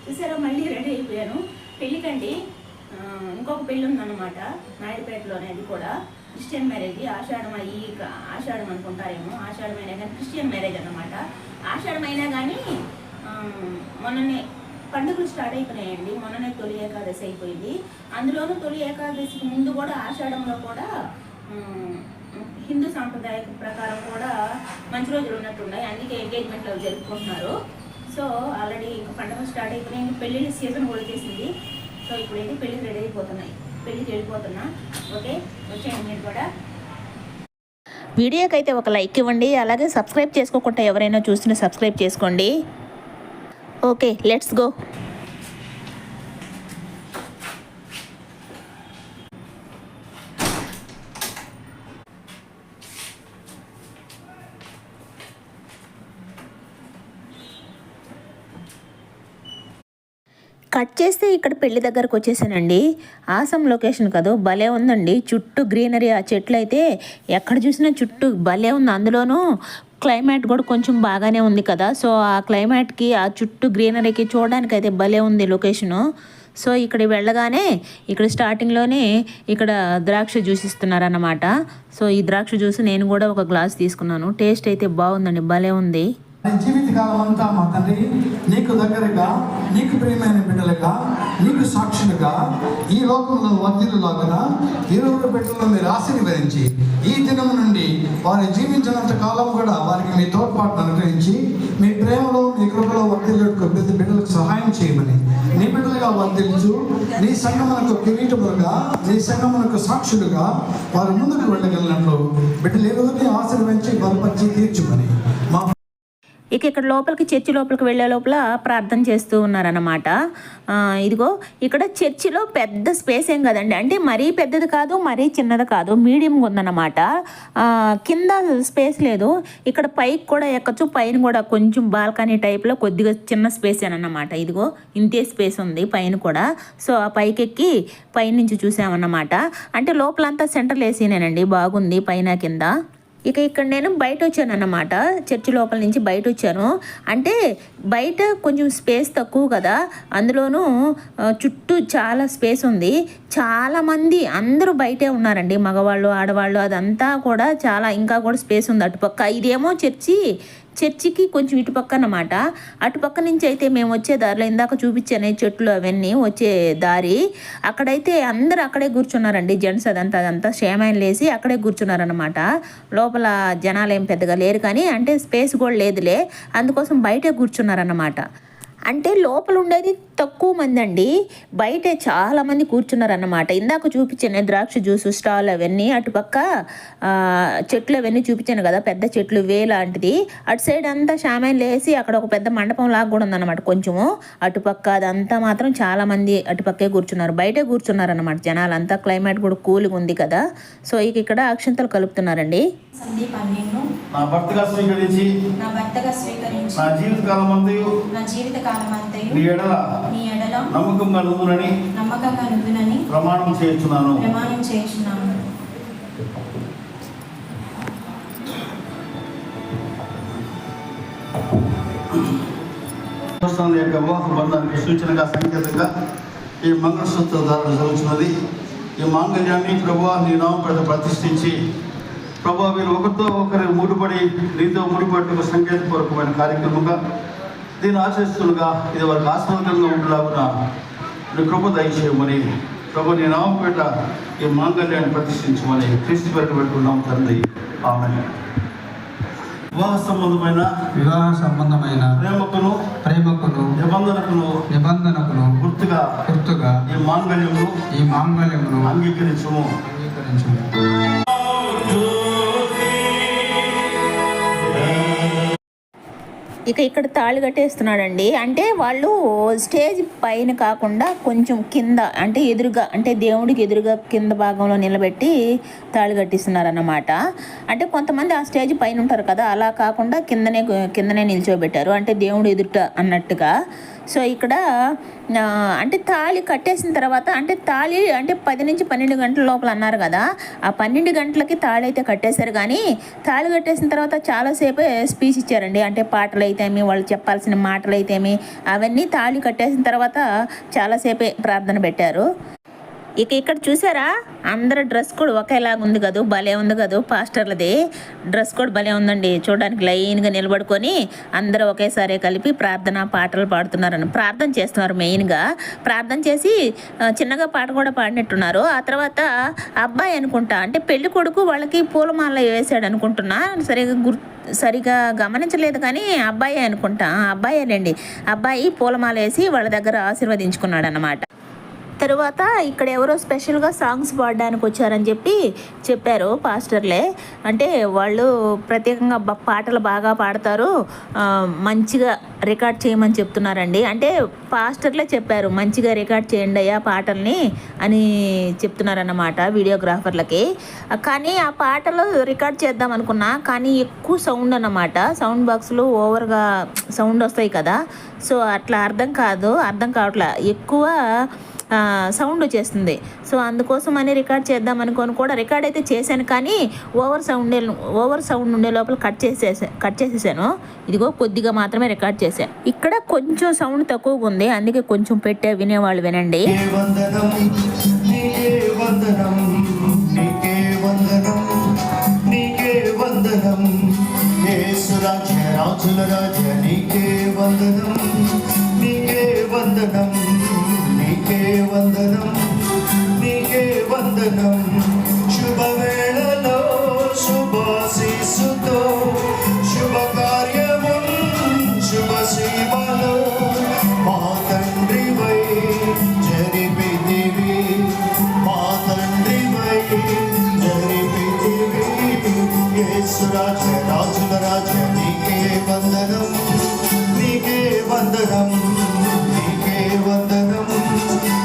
చూసారా మళ్ళీ రెడీ అయిపోయాను పెళ్ళికండి. ఇంకొక పెళ్ళి ఉందన్నమాట నాయుడుపేటలోనే, అది కూడా క్రిస్టియన్ మ్యారేజ్. ఆషాఢం అనుకుంటారేమో, ఆషాఢమైనా కానీ క్రిస్టియన్ మ్యారేజ్ అన్నమాట. ఆషాఢమైనా కానీ మొన్ననే పండుగలు స్టార్ట్ అయిపోయినాయండి. మొన్ననే తొలి ఏకాదశి అయిపోయింది. అందులోనూ తొలి ఏకాదశికి ముందు కూడా ఆషాఢంలో కూడా హిందూ సాంప్రదాయ ప్రకారం కూడా మంచి రోజులు ఉన్నట్టున్నాయి. అందుకే ఎంగేజ్మెంట్లు అవి జరుపుకుంటున్నారు. సో ఆల్రెడీ ఇంకా పండుగ స్టార్ట్ అయిపోయినాయి. ఇంకా పెళ్ళిళ్ళ సీజన్ కూడా వచ్చేసింది. సో ఇప్పుడైతే పెళ్ళికి రెడీ అయిపోతున్నాయి, పెళ్ళికి వెళ్ళిపోతున్నా. ఓకే, వచ్చేయండి మీరు కూడా. వీడియోకి అయితే ఒక లైక్ ఇవ్వండి, అలాగే సబ్స్క్రైబ్ చేసుకోకుండా ఎవరైనా చూస్తున్నా సబ్స్క్రైబ్ చేసుకోండి. Okay, let's go. కట్ చేస్తే ఇక్కడ పెళ్లి దగ్గరకు వచ్చేసానండి. ఆసం లొకేషన్ కాదు, భలే ఉందండి. చుట్టూ గ్రీనరీ, ఆ చెట్లు అయితే ఎక్కడ చూసినా చుట్టూ భలే ఉంది. అందులోనూ క్లైమేట్ కూడా కొంచెం బాగానే ఉంది కదా. సో ఆ క్లైమేట్కి, ఆ చుట్టూ గ్రీనరీకి చూడడానికి అయితే భలే ఉంది లొకేషను. సో ఇక్కడ వెళ్ళగానే ఇక్కడ స్టార్టింగ్లోనే ఇక్కడ ద్రాక్ష జ్యూస్ ఇస్తున్నారన్నమాట. సో ఈ ద్రాక్ష జ్యూస్ నేను కూడా ఒక గ్లాస్ తీసుకున్నాను. టేస్ట్ అయితే బాగుందండి, భలే ఉంది. జీవితకాలం అంతా మా తండ్రి నీకు దగ్గరగా, నీకు ప్రియమైన బిడ్డలుగా, నీకు సాక్షులుగా ఈ లోకంలో వర్ధిల్లులాగున ఇరువురు బిడ్డలను మీరు ఆశీర్వదించి ఈ దినం నుండి వారు జీవించినంత కాలం కూడా వారికి మీ తోడ్పాటును అనుగ్రహించి మీ ప్రేమలో, మీ కృపలో వర్ధిల్లుటకు బిడ్డలకు సహాయం చేయమని, నీ బిడ్డలుగా వర్ధిల్చు, నీ సంగమునకు కిరీటములుగా, నీ సంగమునకు సాక్షులుగా వారు ముందుకు వెళ్ళగలిగినట్లు బిడ్డలు ఎవరిని ఆశీర్వదించి బలపరిచి తీర్చుమని మా ఇక్కడ లోపలికి, చర్చి లోపలికి వెళ్ళే లోపల ప్రార్థన చేస్తూ ఉన్నారన్నమాట. ఇదిగో ఇక్కడ చర్చిలో పెద్ద స్పేస్ ఏం కదండి, అంటే మరీ పెద్దది కాదు, మరీ చిన్నది కాదు, మీడియంగా ఉందన్నమాట. కింద స్పేస్ లేదు. ఇక్కడ పైకి కూడా ఎక్కచ్చు, పైన కూడా కొంచెం బాల్కనీ టైప్లో కొద్దిగా చిన్న స్పేస్ అన్నమాట. ఇదిగో ఇంతే స్పేస్ ఉంది పైన కూడా. సో ఆ పైకి ఎక్కి పైనుంచి చూసామన్నమాట. అంటే లోపలంతా సెంట్రల్ ఏసీనేనండి, బాగుంది పైన కింద. ఇక్కడ నేను బయట వచ్చాను అన్నమాట, చర్చి లోపల నుంచి బయట వచ్చాను. అంటే బయట కొంచెం స్పేస్ తక్కువ కదా, అందులోనూ చుట్టూ చాలా స్పేస్ ఉంది. చాలామంది అందరూ బయటే ఉన్నారండి, మగవాళ్ళు, ఆడవాళ్ళు, అదంతా కూడా చాలా ఇంకా కూడా స్పేస్ ఉంది అటుపక్క. ఇదేమో చర్చికి కొంచెం ఇటుపక్క అన్నమాట. అటుపక్క నుంచి అయితే మేము వచ్చే దారిలో ఇందాక చూపించాను చెట్లు అవన్నీ వచ్చే దారి, అక్కడైతే అందరూ అక్కడే కూర్చున్నారండి. జెంట్స్ అదంతా షేమైన్ లేసి అక్కడే కూర్చున్నారనమాట. లోపల జనాలు ఏం పెద్దగా లేరు, కానీ అంటే స్పేస్ కూడా లేదులే, అందుకోసం బయటే కూర్చున్నారన్నమాట. అంటే లోపల ఉండేది తక్కువ మంది అండి, బయటే చాలామంది కూర్చున్నారన్నమాట. ఇందాక చూపించాను ద్రాక్ష జ్యూస్ స్టాల్ అవన్నీ, అటుపక్క చెట్లు అవన్నీ చూపించాను కదా, పెద్ద చెట్లు వే లాంటిది. అటు సైడ్ అంతా షామైన్ లేసి అక్కడ ఒక పెద్ద మండపం లాగా కూడా ఉందన్నమాట కొంచెము. అటుపక్క అదంతా మాత్రం చాలామంది అటుపక్కే కూర్చున్నారు, బయటే కూర్చున్నారన్నమాట జనాలంతా. క్లైమేట్ కూడా కూల్గా ఉంది కదా. సో ఇక్కడ అక్షంతలు కలుపుతున్నారండి. నా భర్తగా స్వీకరించి నా జీవితకాలం అంతయు నీ ఎడల నమ్మకంగా నుందునని ప్రమాణం చేస్తున్నాను. యొక్క వివాహ బంధానికి సూచనగా, సంకేతంగా ఈ మంగళసూత్ర ధారణ జరుగుతున్నది. ఈ మాంగళ్యాన్ని ప్రభువా నీ నామం ప్రతిష్ఠించి, ప్రభావ వీరు ఒకరితో ఒకరు ముడిపడి నీతో ముడిపట్టుకు సంకేతపూర్వకమైన కార్యక్రమంగా దీన్ని ఆచరిస్తుండగా ఇది వారికి ఆశ్రమంగా ఉండేలాగున నీ కృప దయచేయమని, ప్రభు నీ నామపేట ఈ మాంగళ్యాన్ని ప్రతిష్ఠించమని క్రీస్తు పేరు పెట్టుకున్నాం తండ్రి, ఆమేన్. వివాహ సంబంధమైన ప్రేమకును నిబంధనకును గుర్తుగా ఈ మాంగళ్యమును అంగీకరించుము. ఇక్కడ తాళి కట్టేస్తున్నాడండి. అంటే వాళ్ళు స్టేజ్ పైన కాకుండా కొంచెం కింద, అంటే ఎదురుగా, అంటే దేవుడికి ఎదురుగా కింద భాగంలో నిలబెట్టి తాళి కట్టిస్తున్నారన్నమాట. అంటే కొంతమంది ఆ స్టేజ్ పైన ఉంటారు కదా, అలా కాకుండా కిందనే నిల్చోబెట్టారు, అంటే దేవుడు ఎదుట అన్నట్టుగా. సో ఇక్కడ అంటే తాళి కట్టేసిన తర్వాత, అంటే తాళి అంటే 10 నుంచి 12 గంటల లోపల అన్నారు కదా, ఆ 12 గంటలకి తాళి అయితే కట్టేశారు. కానీ తాళి కట్టేసిన తర్వాత చాలాసేపే స్పీచ్ ఇచ్చారండి. అంటే పాటలు అయితేమి వాళ్ళు చెప్పాల్సిన మాటలు అయితేమి అవన్నీ తాళి కట్టేసిన తర్వాత చాలాసేపే ప్రార్థన పెట్టారు. ఇక ఇక్కడ చూసారా, అందరు డ్రెస్ కోడ్ ఒకేలాగా ఉంది కదా, భలే ఉంది కదా. పాస్టర్లది డ్రెస్ కోడ్ భలే ఉందండి. చూడడానికి లైన్గా నిలబడుకొని అందరూ ఒకేసారి కలిపి ప్రార్థన పాటలు పాడుతున్నారని ప్రార్థన చేస్తున్నారు. మెయిన్గా ప్రార్థన చేసి చిన్నగా పాట కూడా పాడినట్టున్నారు. ఆ తర్వాత అబ్బాయి అనుకుంటా, అంటే పెళ్లి కొడుకు వాళ్ళకి పూలమాల వేసాడు అనుకుంటున్నా, సరిగా గమనించలేదు కానీ అబ్బాయి అనుకుంటా, అబ్బాయేనండి. అబ్బాయి పూలమాల వేసి వాళ్ళ దగ్గర ఆశీర్వదించుకున్నాడు అన్నమాట. తరువాత ఇక్కడ ఎవరో స్పెషల్గా సాంగ్స్ పాడడానికి వచ్చారని చెప్పారు పాస్టర్లే. అంటే వాళ్ళు ప్రత్యేకంగా పాటలు బాగా పాడతారు, మంచిగా రికార్డ్ చేయమని చెప్తున్నారండి. అంటే పాస్టర్లే చెప్పారు, మంచిగా రికార్డ్ చేయండి అయ్యా పాటల్ని అని చెప్తున్నారన్నమాట వీడియోగ్రాఫర్లకి. కానీ ఆ పాటలు రికార్డ్ చేద్దాం అనుకున్నా, కానీ ఎక్కువ సౌండ్ అన్నమాట. సౌండ్ బాక్సులు ఓవర్గా సౌండ్ వస్తాయి కదా, సో అట్లా అర్థం కావట్లా, ఎక్కువ సౌండ్ వచ్చేస్తుంది. సో అందుకోసం అని రికార్డ్ చేద్దాం అనుకొని కూడా రికార్డ్ అయితే చేశాను, కానీ ఓవర్ సౌండ్ ఉండే లోపల కట్ చేసేసాను. ఇదిగో కొద్దిగా మాత్రమే రికార్డ్ చేశాను. ఇక్కడ కొంచెం సౌండ్ తక్కువగా ఉంది, అందుకే కొంచెం పెట్టే వినేవాళ్ళు వినండి. వందనం శుభవేళలో శుభాశీస్సుతో శుభకార్యము శుభ శ్రీమలో మా తండ్రివై జరిపితివి, మా తండ్రివై జరిపితివి. యేసు రాజుల రాజ నీకే వందనం, నీకే వందనం, నీకే వందనం,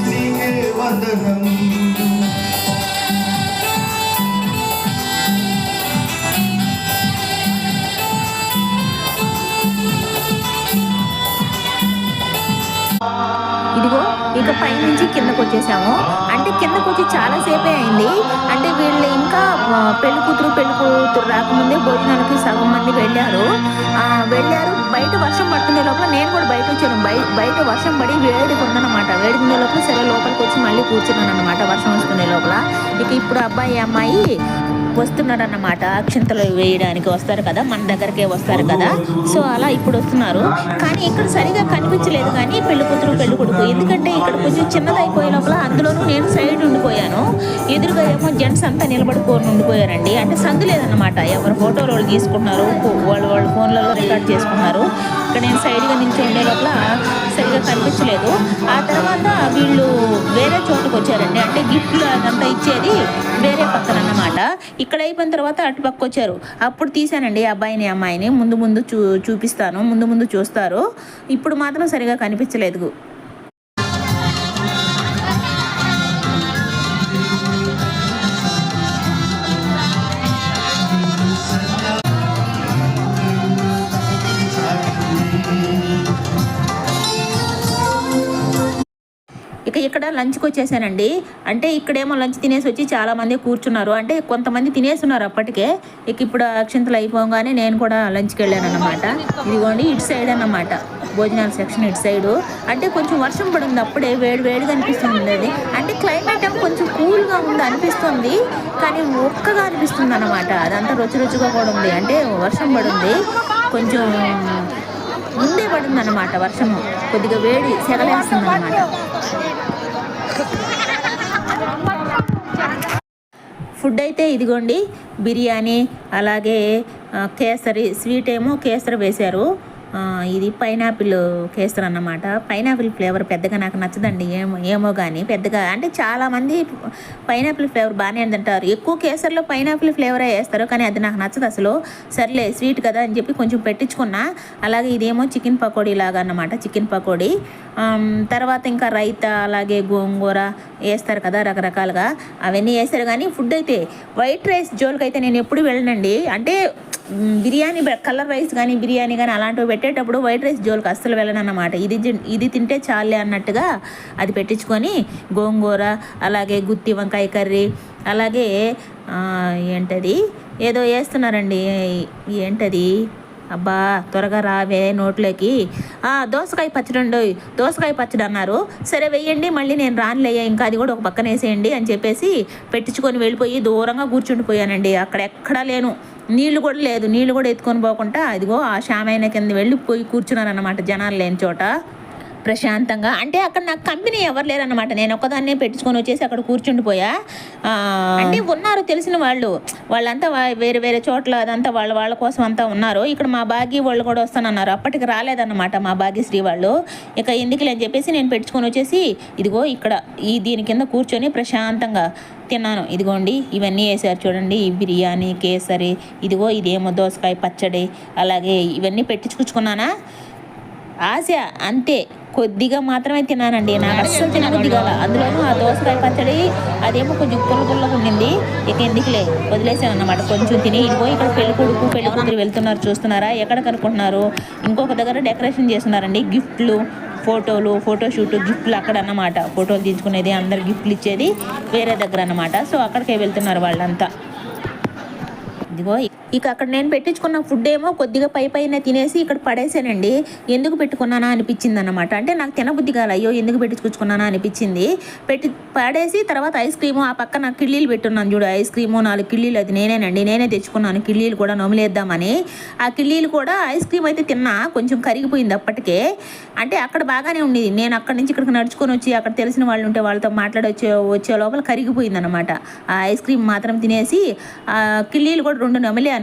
నీకే వందనం. ఇదిగో ఇక పైనుంచి కిందకు వచ్చేసాము. అంటే కిందకు వచ్చి చాలాసేపే అయింది. అంటే వీళ్ళు ఇంకా పెళ్లి కూతురు రాకముందే భోజనాలకి సగం మంది వెళ్ళారు. బయట వర్షం పడుతుండే లోపల నేను కూడా బయట వచ్చాను. బయట వర్షం పడి వేడిగా ఉందన్నమాట. వేడిగా లోపల సరే లోపలికి వచ్చి మళ్ళీ కూర్చున్నాను అనమాట వర్షం వస్తుండే లోపల. ఇక ఇప్పుడు అమ్మాయి వస్తున్నారు అన్నమాట. అక్షింతలు వేయడానికి వస్తారు కదా, మన దగ్గరకే వస్తారు కదా, సో అలా ఇప్పుడు వస్తున్నారు. కానీ ఇక్కడ సరిగా కనిపించలేదు కానీ పెళ్లి కూతురు పెళ్లి కొడుకు, ఎందుకంటే ఇక్కడ కొంచెం చిన్నదైపోయే లోపల అందులోనూ నేను సైడ్ ఉండిపోయాను. ఎదురుగా ఏమో జెంట్స్ అంతా నిలబడుకొని ఉండిపోయారండి. అంటే సందు లేదన్నమాట, ఎవరు ఫోటోలు వాళ్ళు తీసుకుంటున్నారు, వాళ్ళు ఫోన్లలో రికార్డ్ చేసుకున్నారు. ఇక్కడ నేను సైడ్గా నిల్చి ఉండే లోపల సరిగా కనిపించలేదు. ఆ తర్వాత వీళ్ళు వేరే చోటుకు వచ్చారండి. అంటే గిఫ్ట్లు అదంతా ఇచ్చేది వేరే పక్కన అన్నమాట. ఇక్కడ అయిపోయిన తర్వాత అటుపక్క వచ్చారు. అప్పుడు తీసానండి అబ్బాయిని అమ్మాయిని. ముందు చూపిస్తాను, ముందు చూస్తారు. ఇప్పుడు మాత్రం సరిగా కనిపించలేదు. ఇక ఇక్కడ లంచ్కి వచ్చేసానండి. అంటే ఇక్కడేమో లంచ్ తినేసి వచ్చి చాలామంది కూర్చున్నారు. అంటే కొంతమంది తినేస్తున్నారు అప్పటికే. ఇక ఇప్పుడు అక్షింతలు అయిపోగానే నేను కూడా లంచ్కి వెళ్ళాను అన్నమాట. ఇదిగోండి ఇటు సైడ్ అన్నమాట భోజనాల సెక్షన్, ఇటు సైడు. అంటే కొంచెం వర్షం పడింది, అప్పుడే వేడిగా అనిపిస్తుంది. అది అంటే క్లైమేట్ ఏమో కొంచెం కూల్గా ఉంది అనిపిస్తుంది, కానీ ఒక్కగా అనిపిస్తుంది అన్నమాట. అదంతా రుచిగా కూడా ఉంది. అంటే వర్షం పడింది, కొంచెం ముందే పడింది అన్నమాట వర్షము. కొద్దిగా వేడి సెగలేస్తుంది అన్నమాట. ఫుడ్ అయితే ఇదిగోండి బిర్యానీ, అలాగే కేసరి, స్వీట్ ఏమో కేసరి వేశారు. ఇది పైనాపిల్ కేసరి అన్నమాట. పైనాపిల్ ఫ్లేవర్ పెద్దగా నాకు నచ్చదండి, ఏమో కానీ పెద్దగా. అంటే చాలామంది పైనాపిల్ ఫ్లేవర్ బాగానే తింటారు, ఎక్కువ కేసరిలో పైనాపిల్ ఫ్లేవరే వేస్తారు, కానీ అది నాకు నచ్చదు అసలు. సర్లే స్వీట్ కదా అని చెప్పి కొంచెం పెట్టించుకున్నా. అలాగే ఇదేమో చికెన్ పకోడీ లాగా అన్నమాట, చికెన్ పకోడీ. తర్వాత ఇంకా రైతా, అలాగే గోంగూర వేస్తారు కదా రకరకాలుగా, అవన్నీ వేస్తారు. కానీ ఫుడ్ అయితే వైట్ రైస్ జోలికి అయితే నేను ఎప్పుడు వెళ్ళనండి. అంటే బిర్యానీ కలర్ రైస్ కానీ బిర్యానీ కానీ అలాంటివి పెట్టేటప్పుడు వైట్ రైస్ జోలికి అస్సలు వెళ్ళనన్నమాట. ఇది తింటే చాలే అన్నట్టుగా అది పెట్టించుకొని గోంగూర, అలాగే గుత్తి వంకాయ కర్రీ, అలాగే ఏంటది ఏదో వేస్తున్నారండి, ఏంటది అబ్బా త్వరగా రావే నోట్లోకి. దోసకాయ పచ్చడి అండి, దోసకాయ పచ్చడి అన్నారు. సరే వెయ్యండి, మళ్ళీ నేను రానులేయ్యా, ఇంకా అది కూడా ఒక పక్కన వేసేయండి అని చెప్పేసి పెట్టించుకొని వెళ్ళిపోయి దూరంగా కూర్చుండిపోయానండి. అక్కడ ఎక్కడా లేను, నీళ్లు కూడా లేదు, నీళ్లు కూడా ఎత్తుకొని పోకుండా ఇదిగో ఆ షామైన కింద వెళ్ళిపోయి కూర్చున్నారన్నమాట జనాలు లేని చోట ప్రశాంతంగా. అంటే అక్కడ నాకు కంపెనీ ఎవరు లేరన్నమాట, నేను ఒక్కదాన్నే పెట్టించుకొని వచ్చేసి అక్కడ కూర్చుండిపోయా. అంటే ఉన్నారు తెలిసిన వాళ్ళు, వాళ్ళంతా వేరే వేరే చోట్ల అదంతా వాళ్ళ కోసం అంతా ఉన్నారు. ఇక్కడ మా భాగ్య వాళ్ళు కూడా వస్తానన్నారు, అప్పటికి రాలేదన్నమాట మా భాగ్యశ్రీ వాళ్ళు. ఇక ఎందుకులే అని చెప్పేసి నేను పెట్టించుకొని వచ్చేసి ఇదిగో ఇక్కడ దీని కింద కూర్చొని ప్రశాంతంగా తిన్నాను. ఇదిగోండి ఇవన్నీ వేసారు చూడండి, ఈ బిర్యానీ, కేసరి, ఇదిగో ఇదేమో దోసకాయ పచ్చడి, అలాగే ఇవన్నీ పెట్టించుకున్నానా. ఆశ అంతే, కొద్దిగా మాత్రమే తిన్నానండి, నాకు అస్సలు తినబుద్ధి కాల. అందులోనూ ఆ దోసకాయ పచ్చడి అదేమో కొంచెం పుల్లగా ఉండింది. ఇక ఎందుకులే వదిలేసాను అన్నమాట కొంచెం తిని. ఇదిగో ఇక్కడ పెళ్లి కొడుకు పెళ్లి కూతురు వెళ్తున్నారు, చూస్తున్నారా? ఎక్కడ కనుక్కుంటున్నారు? ఇంకొక దగ్గర డెకరేషన్ చేస్తున్నారండి, గిఫ్ట్లు, ఫోటోలు, ఫోటోషూట్, గిఫ్ట్లు అక్కడ అన్నమాట. ఫోటోలు తీసుకునేది, అందరు గిఫ్ట్లు ఇచ్చేది వేరే దగ్గర అన్నమాట. సో అక్కడికే వెళ్తున్నారు వాళ్ళంతా. ఇదిగో ఇక అక్కడ నేను పెట్టించుకున్న ఫుడ్ ఏమో కొద్దిగా పైన తినేసి ఇక్కడ పడేసానండి. ఎందుకు పెట్టుకున్నానా అనిపించింది అన్నమాట. అంటే నాకు తినబుద్ధి కాదు, అయ్యో ఎందుకు పెట్టించుకున్నానా అనిపించింది. పడేసి తర్వాత ఐస్ క్రీము, ఆ పక్క నాకు కిళ్ళీలు పెట్టున్నాను చూడు, ఐస్ క్రీము 4 కిళ్ళీలు, అది నేనే తెచ్చుకున్నాను. కిళ్ళీలు కూడా నమిలేద్దామని. ఆ కిళ్ళీలు కూడా ఐస్ క్రీమ్ అయితే తిన్నా, కొంచెం కరిగిపోయింది అప్పటికే. అంటే అక్కడ బాగానే ఉండేది, నేను అక్కడి నుంచి ఇక్కడికి నడుచుకొని వచ్చి అక్కడ తెలిసిన వాళ్ళు ఉంటే వాళ్ళతో మాట్లాడి వచ్చే లోపల కరిగిపోయింది అనమాట. ఆ ఐస్ క్రీమ్ మాత్రం తినేసి ఆ కిళ్ళీలు కూడా 2 నమిలాను.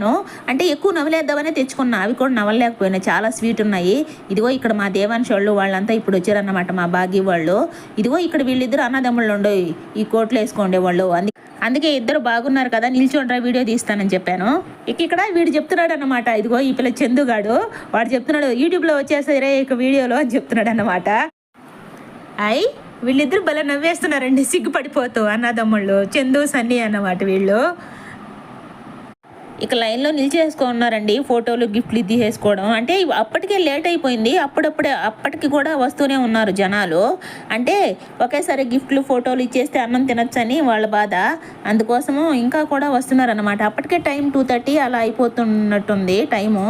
అంటే ఎక్కువ నమిలేద్దామనే తెచ్చుకున్నా, అవి కూడా నవలలేకపోయినా, చాలా స్వీట్ ఉన్నాయి. ఇదిగో ఇక్కడ మా దేవాంశ్ వాళ్ళు వాళ్ళంతా ఇప్పుడు వచ్చారన్నమాట, మా భాగ్య వాళ్ళు. ఇదిగో ఇక్కడ వీళ్ళిద్దరు అన్నదమ్ముళ్ళు ఉండే ఈ కోట్లు వేసుకోండే వాళ్ళు. అందుకే ఇద్దరు బాగున్నారు కదా, నిల్చోండ్రా వీడియో తీస్తానని చెప్పాను. ఇక్కడ వీడు చెప్తున్నాడు అన్నమాట, ఇదిగో ఈ పిల్ల చందుగాడు, వాడు చెప్తున్నాడు యూట్యూబ్లో వచ్చేసరే ఇక వీడియోలో అని చెప్తున్నాడు అన్నమాట. వీళ్ళిద్దరు భలే నవ్వేస్తున్నారండి సిగ్గుపడిపోతూ, అన్నదమ్ముళ్ళు చందు సన్నీ అన్నమాట వీళ్ళు. ఇక లైన్లో నిలిచేసుకున్నారండి, ఫోటోలు గిఫ్ట్లు తీసేసుకోవడం. అంటే అప్పటికే లేట్ అయిపోయింది, అప్పటికి కూడా వస్తూనే ఉన్నారు జనాలు. అంటే ఒకేసారి గిఫ్ట్లు ఫోటోలు ఇచ్చేస్తే అన్నం తినొచ్చని వాళ్ళ బాధ, అందుకోసము ఇంకా కూడా వస్తున్నారన్నమాట. అప్పటికే టైం 2:30 అలా అయిపోతున్నట్టుంది టైము.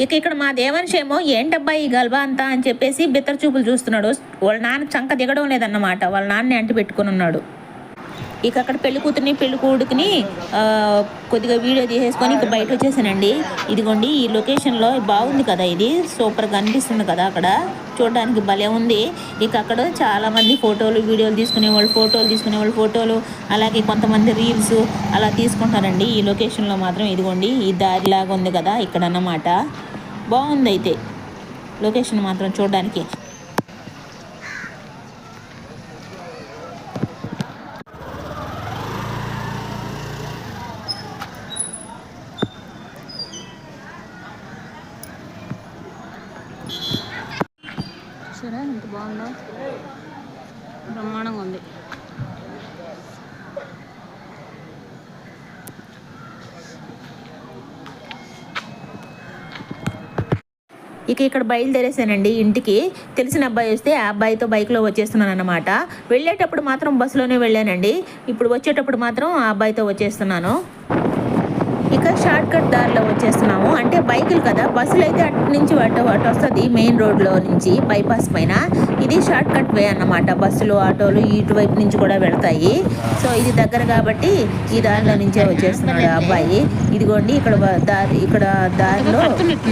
ఇక్కడ మా దేవాంశ్ ఏమో ఏంటబ్బా ఈ గల్బా అంతా అని చెప్పేసి బిత్తర చూపులు చూస్తున్నాడు. వాళ్ళ నాన్న చంక దిగడం లేదన్నమాట, వాళ్ళ నాన్నే అంటి పెట్టుకుని ఉన్నాడు. అక్కడ పెళ్లి కూతుర్ని పెళ్లి కొడుకుని కొద్దిగా వీడియో తీసేసుకొని ఇక బయట వచ్చేసానండి. ఇదిగోండి ఈ లొకేషన్లో బాగుంది కదా, ఇది సూపర్గా అనిపిస్తుంది కదా, అక్కడ చూడడానికి భలే ఉంది. అక్కడ చాలామంది వీడియోలు తీసుకునేవాళ్ళు ఫోటోలు, అలాగే కొంతమంది రీల్స్ అలా తీసుకుంటారండి ఈ లొకేషన్లో మాత్రం. ఇదిగోండి ఈ దారిలాగా ఉంది కదా ఇక్కడ అన్నమాట, బాగుంది అయితే లొకేషన్ మాత్రం చూడడానికి. సరే ఎంత బాగుందో, బ్రహ్మాండంగా ఉంది. ఇక్కడ బయలుదేరేసానండి ఇంటికి. తెలిసిన అబ్బాయి వస్తే ఆ అబ్బాయితో బైక్లో వచ్చేస్తున్నాను అనమాట. వెళ్ళేటప్పుడు మాత్రం బస్సులోనే వెళ్ళానండి, ఇప్పుడు వచ్చేటప్పుడు మాత్రం ఆ అబ్బాయితో వచ్చేస్తున్నాను. షార్ట్ కట్ దారిలో వచ్చేస్తున్నాము. అంటే బైకులు కదా, బస్సులు అయితే అటు నుంచి అటు వస్తుంది మెయిన్ రోడ్లో నుంచి బైపాస్ పైన. ఇది షార్ట్ కట్ వే అన్నమాట, బస్సులు ఆటోలు ఇటువైపు నుంచి కూడా వెళ్తాయి. సో ఇది దగ్గర కాబట్టి ఈ దారిలో నుంచే వచ్చేస్తున్నాడు ఆ అబ్బాయి. ఇదిగోండి ఇక్కడ దారిలో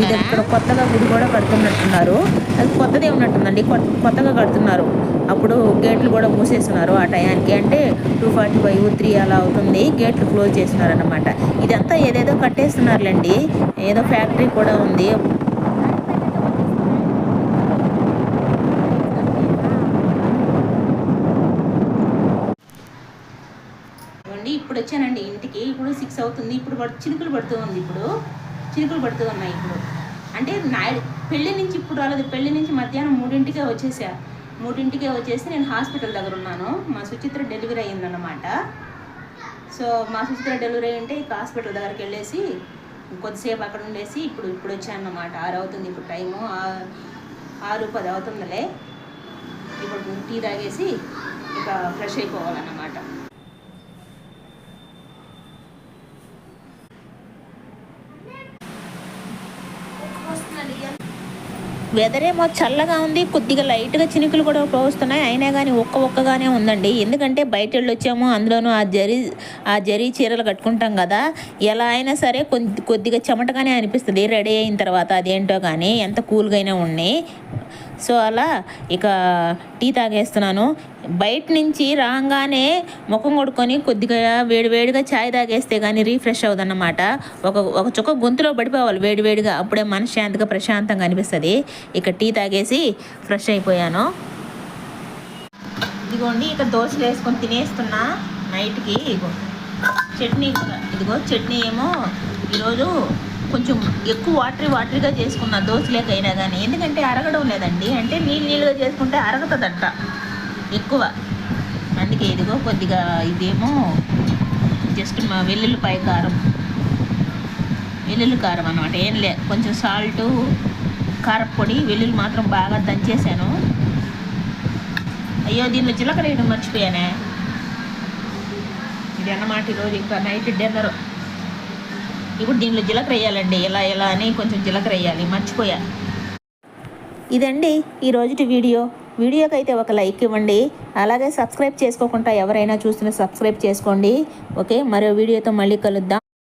ఇక్కడ కొత్తగా గుడి కూడా కడుతున్నట్టున్నారు. అది కొత్తదే ఉన్నట్టుందండి, కొత్తగా కడుతున్నారు. అప్పుడు గేట్లు కూడా మూసేస్తున్నారు ఆ టయానికి, అంటే 2:45, 3 అలా అవుతుంది, గేట్లు క్లోజ్ చేస్తున్నారు అన్నమాట. ఇదంతా ఏదేదో కట్టేస్తున్నారులేండి, ఏదో ఫ్యాక్టరీ కూడా ఉంది. ఇప్పుడు వచ్చానండి ఇంటికి, ఇప్పుడు 6 అవుతుంది. ఇప్పుడు చినుకులు పడుతూ ఉంది, చినుకులు పడుతూ ఉన్నాయి. ఇప్పుడు అంటే పెళ్లి నుంచి ఇప్పుడు రాలేదు, పెళ్లి నుంచి మధ్యాహ్నం 3ంటికే వచ్చేసా. 3ంటికే వచ్చేసి నేను హాస్పిటల్ దగ్గర ఉన్నాను. మా సుచిత్ర డెలివరీ అయిందన్నమాట. సో మా సుచిత్ర డెలివరీ అంటే ఇక హాస్పిటల్ దగ్గరికి వెళ్ళేసి కొద్దిసేపు అక్కడ ఉండేసి ఇప్పుడు వచ్చాను అన్నమాట. 6 అవుతుంది ఇప్పుడు టైము, 6:10 అవుతుందిలే. ఇప్పుడు టీ తాగేసి ఇక ఫ్రెష్ అయిపోవాలన్నమాట. వెదర్ ఏమో చల్లగా ఉంది, కొద్దిగా లైట్గా చినుకులు కూడా పోస్తున్నాయి. అయినా కానీ ఒక్కగానే ఉందండి. ఎందుకంటే బయట వెళ్ళి వచ్చాము, అందులోనూ ఆ జరీ చీరలు కట్టుకుంటాం కదా, ఎలా అయినా సరే కొద్దిగా చెమటగానే అనిపిస్తుంది రెడీ అయిన తర్వాత. అదేంటో కానీ ఎంత కూల్గా అయినా ఉన్నాయి. సో అలా ఇక టీ తాగేస్తున్నాను. బయట నుంచి రాగానే ముఖం కొడుకొని కొద్దిగా వేడివేడిగా ఛాయ్ తాగేస్తే కానీ రీఫ్రెష్ అవుదన్నమాట. ఒక చుక్క గొంతులో పడిపోవాలి వేడివేడిగా, అప్పుడే మనశ్శాంతిగా ప్రశాంతంగా అనిపిస్తుంది. ఇక టీ తాగేసి ఫ్రెష్ అయిపోయాను. ఇదిగోండి ఇక దోశలు వేసుకొని తినేస్తున్నా నైట్కి. చట్నీ కూడా ఇదిగో, చట్నీ ఏమో ఈరోజు కొంచెం ఎక్కువ వాటరీగా చేసుకున్న దోశలేకైనా కానీ, ఎందుకంటే అరగడం లేదండి. అంటే నీళ్ళుగా చేసుకుంటే అరగతుందంట ఎక్కువ, అందుకే ఇదిగో కొద్దిగా ఇదేమో జస్ట్ మా వెల్లుల్లి కారం అన్నమాట. ఏం లే, కొంచెం సాల్టు, కారపొడి, వెల్లుల్లి మాత్రం బాగా దంచేసాను. అయ్యో దీనిలో జీలకర్ర వేయడం మర్చిపోయానే. ఇది అన్నమాట ఈరోజు ఇంకా నైట్ డిన్నర్. ఇప్పుడు దీనిలో జీలకర్ర వేయాలండి, ఎలా అని కొంచెం జీలకర్ర వేయాలి, మర్చిపోయా. ఇదండి ఈ రోజుటి వీడియోకి అయితే ఒక లైక్ ఇవ్వండి. అలాగే సబ్స్క్రైబ్ చేసుకోకుండా ఎవరైనా చూస్తున్న సబ్స్క్రైబ్ చేసుకోండి. ఓకే, మరో వీడియోతో మళ్ళీ కలుద్దాం.